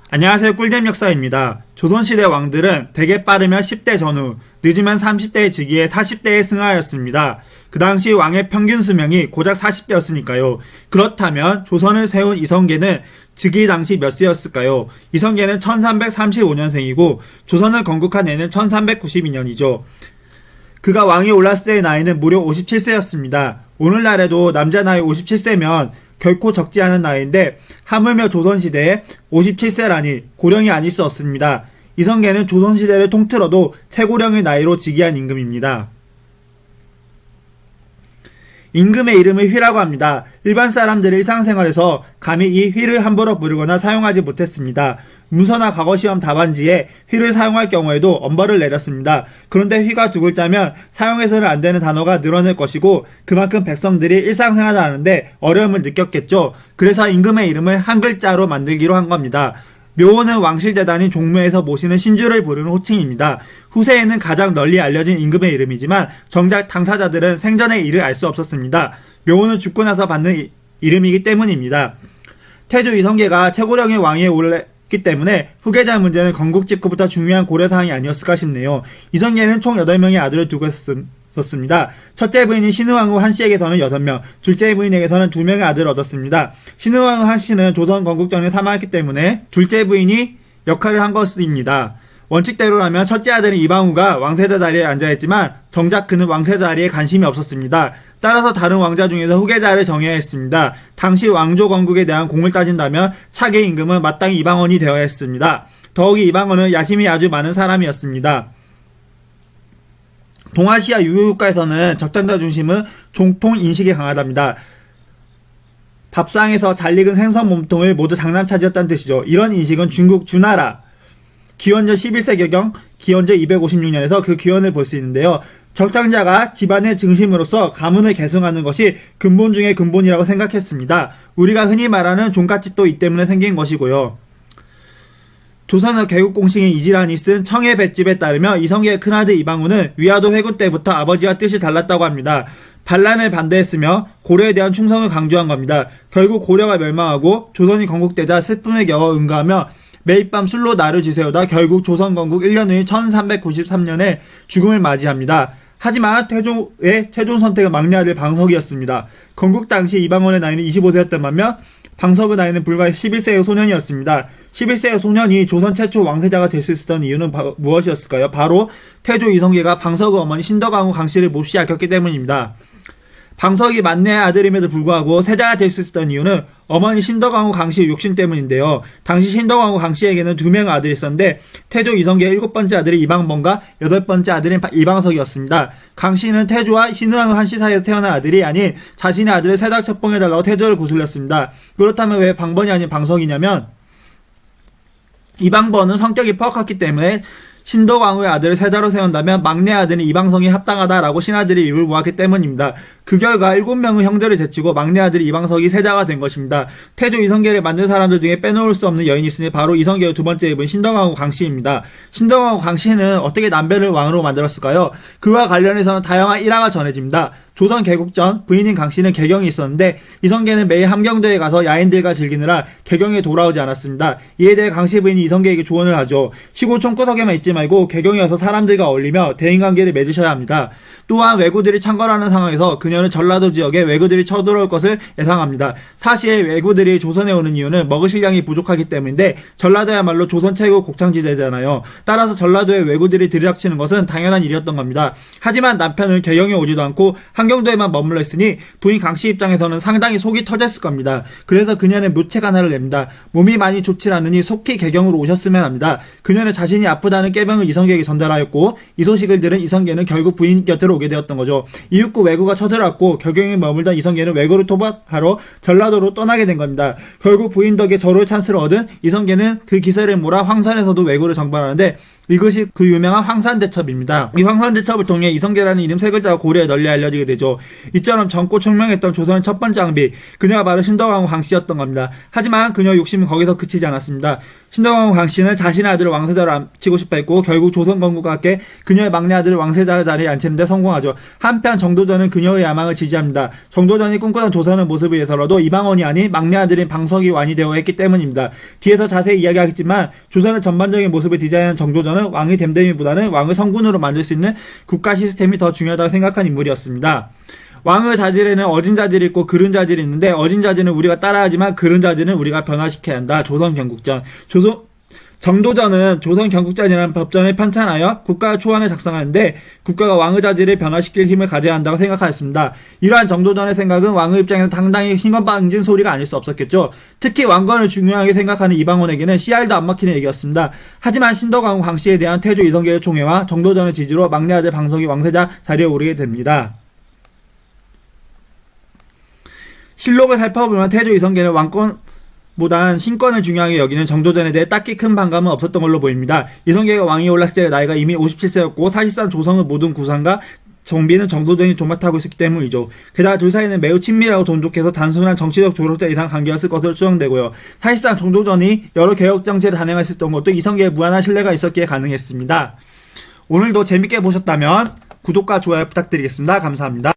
안녕하세요. 꿀잼 역사입니다. 조선시대 왕들은 대개 빠르면 10대 전후, 늦으면 30대의 즉위에 40대에 승하였습니다. 그 당시 왕의 평균 수명이 고작 40대였으니까요. 그렇다면 조선을 세운 이성계는 즉위 당시 몇 세였을까요? 이성계는 1335년생이고 조선을 건국한 해는 1392년이죠. 그가 왕위 올랐을 때의 나이는 무려 57세였습니다. 오늘날에도 남자 나이 57세면 결코 적지 않은 나이인데 하물며 조선시대에 57세라니 고령이 아닐 수 없습니다. 이성계는 조선시대를 통틀어도 최고령의 나이로 즉위한 임금입니다. 임금의 이름을 휘라고 합니다. 일반 사람들이 일상생활에서 감히 이 휘를 함부로 부르거나 사용하지 못했습니다. 문서나 과거시험 답안지에 휘를 사용할 경우에도 엄벌을 내렸습니다. 그런데 휘가 두 글자면 사용해서는 안 되는 단어가 늘어날 것이고 그만큼 백성들이 일상생활을 하는데 어려움을 느꼈겠죠. 그래서 임금의 이름을 한 글자로 만들기로 한 겁니다. 묘호는 왕실대단인 종묘에서 모시는 신주를 부르는 호칭입니다. 후세에는 가장 널리 알려진 임금의 이름이지만 정작 당사자들은 생전에 이를 알 수 없었습니다. 묘호는 죽고 나서 받는 이름이기 때문입니다. 태조 이성계가 최고령의 왕위에 올랐기 때문에 후계자 문제는 건국 직후부터 중요한 고려사항이 아니었을까 싶네요. 이성계는 총 8명의 아들을 두고 있었습니다. 첫째 부인인 신의왕후 한씨에게서는 6명, 둘째 부인에게서는 2명의 아들을 얻었습니다. 신의왕후 한씨는 조선 건국 전에 사망했기 때문에 둘째 부인이 역할을 한 것입니다. 원칙대로라면 첫째 아들인 이방후가 왕세자 자리에 앉아있지만 정작 그는 왕세 자리에 관심이 없었습니다. 따라서 다른 왕자 중에서 후계자를 정해야 했습니다. 당시 왕조 건국에 대한 공을 따진다면 차기 임금은 마땅히 이방원이 되어야 했습니다. 더욱이 이방원은 야심이 아주 많은 사람이었습니다. 동아시아 유교국가에서는 적당자 중심은 종통 인식이 강하답니다. 밥상에서 잘 익은 생선 몸통을 모두 장남차지였다는 뜻이죠. 이런 인식은 중국 주나라 기원전 11세기경 기원전 256년에서 그 기원을 볼 수 있는데요. 적장자가 집안의 중심으로서 가문을 계승하는 것이 근본 중의 근본이라고 생각했습니다. 우리가 흔히 말하는 종갓집도 이 때문에 생긴 것이고요. 조선의 개국공신인 이지란이 쓴 청해 뱃집에 따르면 이성계의 큰아들 이방후는 위화도 회군 때부터 아버지와 뜻이 달랐다고 합니다. 반란을 반대했으며 고려에 대한 충성을 강조한 겁니다. 결국 고려가 멸망하고 조선이 건국되자 슬픔에 겨워 응가하며 매일 밤 술로 날을 지새우다 결국 조선 건국 1년 후인 1393년에 죽음을 맞이합니다. 하지만 태조의 최종 선택은 막내 아들 방석이었습니다. 건국 당시 이방원의 나이는 25세였던 반면 방석의 나이는 불과 11세의 소년이었습니다. 11세의 소년이 조선 최초 왕세자가 될 수 있었던 이유는 무엇이었을까요? 바로 태조 이성계가 방석의 어머니 신덕왕후 강씨를 몹시 아꼈기 때문입니다. 방석이 만내의 아들임에도 불구하고 세자가 될 수 있었던 이유는 어머니 신덕왕후 강씨의 욕심 때문인데요. 당시 신덕왕후 강씨에게는 2명의 아들이 있었는데 태조 이성계의 7번째 아들이 이방번과 8번째 아들인 이방석이었습니다. 강씨는 태조와 신의왕후 한씨 사이에서 태어난 아들이 아닌 자신의 아들을 세작 첩봉해달라고 태조를 구슬렸습니다. 그렇다면 왜 방번이 아닌 방석이냐면 이방번은 성격이 퍽했기 때문에 신덕왕후의 아들을 세자로 세운다면 막내 아들인 이방성이 합당하다라고 신하들이 입을 모았기 때문입니다. 그 결과 7명의 형제를 제치고 막내 아들 이방석이 세자가 된 것입니다. 태조 이성계를 만든 사람들 중에 빼놓을 수 없는 여인이 있으니 바로 이성계의 두 번째 입은 신덕왕후 강씨입니다. 신덕왕후 강씨는 어떻게 남편을 왕으로 만들었을까요? 그와 관련해서는 다양한 일화가 전해집니다. 조선 개국 전 부인인 강씨는 개경이 있었는데 이성계는 매일 함경도에 가서 야인들과 즐기느라 개경에 돌아오지 않았습니다. 이에 대해 강씨 부인이 이성계에게 조언을 하죠. 시골 총구석에만 있지 말고 개경에 와서 사람들과 어울리며 대인관계를 맺으셔야 합니다. 또한 왜구들이 창궐하는 상황에서 그녀는 전라도 지역에 왜구들이 쳐들어올 것을 예상합니다. 사실 왜구들이 조선에 오는 이유는 먹을 식량이 부족하기 때문인데 전라도야말로 조선 최고 곡창지대잖아요. 따라서 전라도에 왜구들이 들이닥치는 것은 당연한 일이었던 겁니다. 하지만 남편은 개경에 오지도 않고 함경도에만 머물러 있으니 부인 강씨 입장에서는 상당히 속이 터졌을 겁니다. 그래서 그녀는 묘책 하나를 냅니다. 몸이 많이 좋지 않으니 속히 개경으로 오셨으면 합니다. 그녀는 자신이 아프다는 깨병을 이성계에게 전달하였고 이 소식을 들은 이성계는 결국 부인 곁으로 오게 되었던 거죠. 이윽고 왜구가 쳐들어왔고 개경에 머물던 이성계는 왜구를 토박하러 전라도로 떠나게 된 겁니다. 결국 부인 덕에 절호의 찬스를 얻은 이성계는 그 기세를 몰아 황산에서도 왜구를 정벌하는데 이것이 그 유명한 황산대첩입니다. 이 황산대첩을 통해 이성계라는 이름 세 글자가 고려에 널리 알려지게 되죠. 이처럼 젊고 총명했던 조선의 첫 번째 왕비, 그녀가 바로 신덕왕후 강씨였던 겁니다. 하지만 그녀의 욕심은 거기서 그치지 않았습니다. 신덕왕후 강씨는 자신의 아들을 왕세자로 앉히고 싶어 했고 결국 조선 건국과 함께 그녀의 막내 아들을 왕세자 자리에 앉히는 데 성공하죠. 한편 정도전은 그녀의 야망을 지지합니다. 정도전이 꿈꾸던 조선의 모습을 위해서라도 이방원이 아닌 막내 아들인 방석이 왕이 되어야 했기 때문입니다. 뒤에서 자세히 이야기하겠지만 조선의 전반적인 모습을 디자인한 정도전은 왕의 댐댐이보다는 왕을 성군으로 만들 수 있는 국가 시스템이 더 중요하다고 생각한 인물이었습니다. 왕의 자질에는 어진 자질이 있고 그른 자질이 있는데 어진 자질은 우리가 따라하지만 그른 자질은 우리가 변화시켜야 한다. 조선 경국전. 정도전은 조선 경국전이라는 법전을 편찬하여 국가 초안을 작성하는데 국가가 왕의 자질을 변화시킬 힘을 가져야 한다고 생각하였습니다. 이러한 정도전의 생각은 왕의 입장에서 상당히 희망방진 소리가 아닐 수 없었겠죠. 특히 왕권을 중요하게 생각하는 이방원에게는 씨알도 안 막히는 얘기였습니다. 하지만 신덕왕후 강씨에 대한 태조 이성계의 총애와 정도전의 지지로 막내 아들 방석이 왕세자 자리에 오르게 됩니다. 실록을 살펴보면 태조 이성계는 왕권보단 신권을 중요하게 여기는 정도전에 대해 딱히 큰 반감은 없었던 걸로 보입니다. 이성계가 왕위 올랐을 때 나이가 이미 57세였고 사실상 조선의 모든 구상과 정비는 정도전이 도맡아하고 있었기 때문이죠. 게다가 둘 사이는 매우 친밀하고 돈독해서 단순한 정치적 조력자 이상 관계였을 것으로 추정되고요. 사실상 정도전이 여러 개혁 정치를 단행했었던 것도 이성계의 무한한 신뢰가 있었기에 가능했습니다. 오늘도 재밌게 보셨다면 구독과 좋아요 부탁드리겠습니다. 감사합니다.